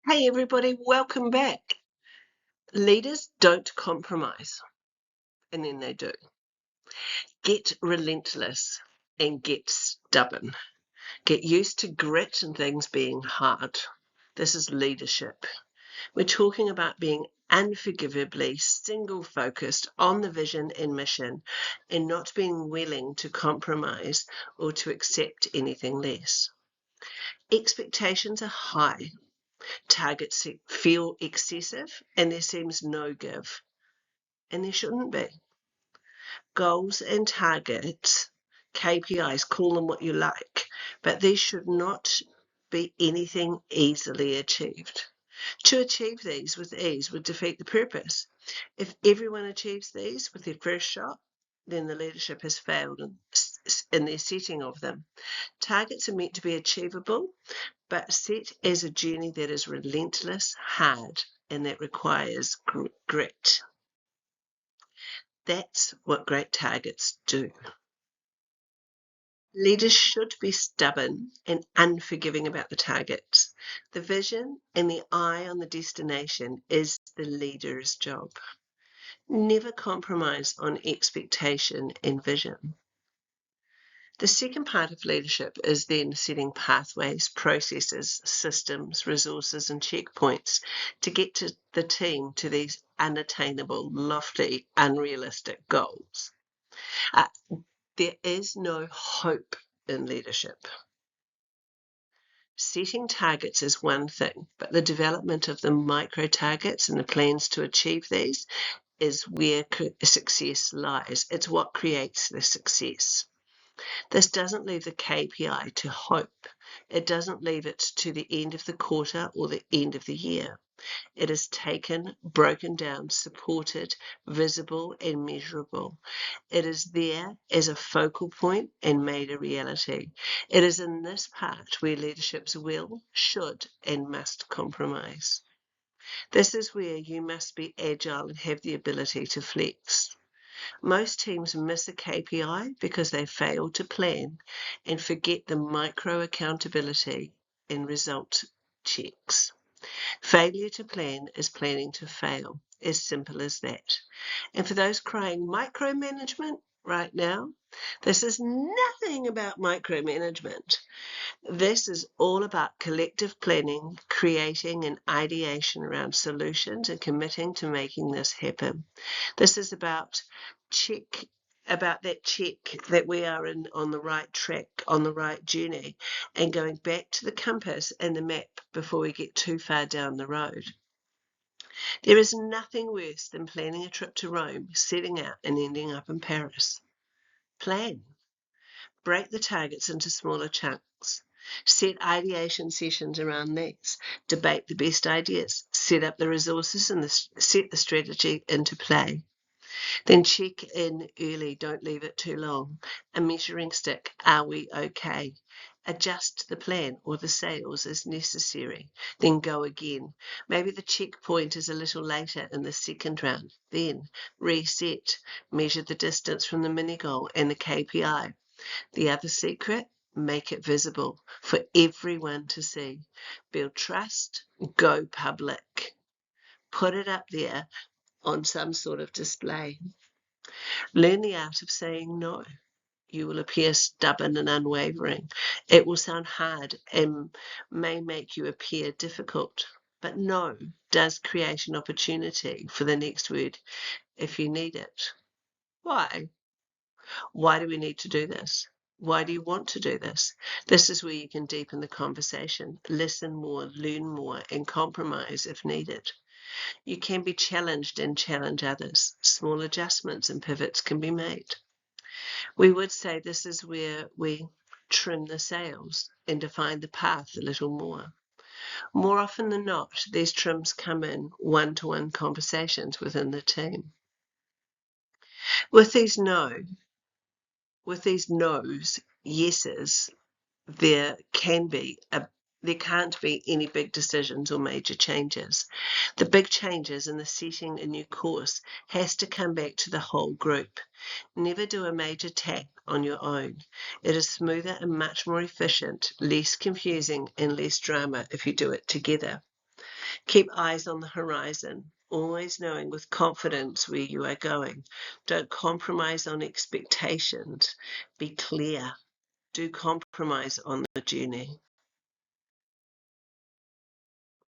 Hey everybody, welcome back. Leaders don't compromise, and then they do. Get relentless and get stubborn. Get used to grit and things being hard. This is leadership. We're talking about being unforgivably single-focused on the vision and mission and not being willing to compromise or to accept anything less. Expectations are high. Targets feel excessive and there seems no give. And there shouldn't be. Goals and targets, KPIs, call them what you like, but these should not be anything easily achieved. To achieve these with ease would defeat the purpose. If everyone achieves these with their first shot, then the leadership has failed in their setting of them. Targets are meant to be achievable, but set as a journey that is relentless, hard, and that requires grit. That's what great targets do. Leaders should be stubborn and unforgiving about the targets. The vision and the eye on the destination is the leader's job. Never compromise on expectation and vision. The second part of leadership is then setting pathways, processes, systems, resources, and checkpoints to get to the team to these unattainable, lofty, unrealistic goals. There is no hope in leadership. Setting targets is one thing, but the development of the micro targets and the plans to achieve these is where success lies. It's what creates the success. This doesn't leave the KPI to hope. It doesn't leave it to the end of the quarter or the end of the year. It is taken, broken down, supported, visible, and measurable. It is there as a focal point and made a reality. It is in this part where leaderships will, should, and must compromise. This is where you must be agile and have the ability to flex. Most teams miss a KPI because they fail to plan and forget the micro accountability and result checks. Failure to plan is planning to fail, as simple as that. And for those crying micromanagement right now, this is nothing about micromanagement. This is all about collective planning, creating an ideation around solutions and committing to making this happen. This is about that check that we are on the right track, on the right journey, and going back to the compass and the map before we get too far down the road. There is nothing worse than planning a trip to Rome, setting out and ending up in Paris. Plan. Break the targets into smaller chunks. Set ideation sessions around these. Debate the best ideas. Set up the resources and set the strategy into play. Then check in early. Don't leave it too long. A measuring stick. Are we okay? Adjust the plan or the sails as necessary. Then go again. Maybe the checkpoint is a little later in the second round. Then reset. Measure the distance from the mini goal and the KPI. The other secret, make it visible for everyone to see. Build trust, go public. Put it up there on some sort of display. Learn the art of saying no. You will appear stubborn and unwavering. It will sound hard and may make you appear difficult. But no does create an opportunity for the next word if you need it. Why? Why do we need to do this? Why do you want to do this? This is where you can deepen the conversation, listen more, learn more, and compromise if needed. You can be challenged and challenge others. Small adjustments and pivots can be made. We would say this is where we trim the sails and define the path a little more. More often than not, these trims come in one-to-one conversations within the team. With these no's, yeses, there can't be any big decisions or major changes. The big changes in the setting a new course has to come back to the whole group. Never do a major tack on your own. It is smoother and much more efficient, less confusing and less drama if you do it together. Keep eyes on the horizon, always knowing with confidence where you are going. Don't compromise on expectations. Be clear. Do compromise on the journey.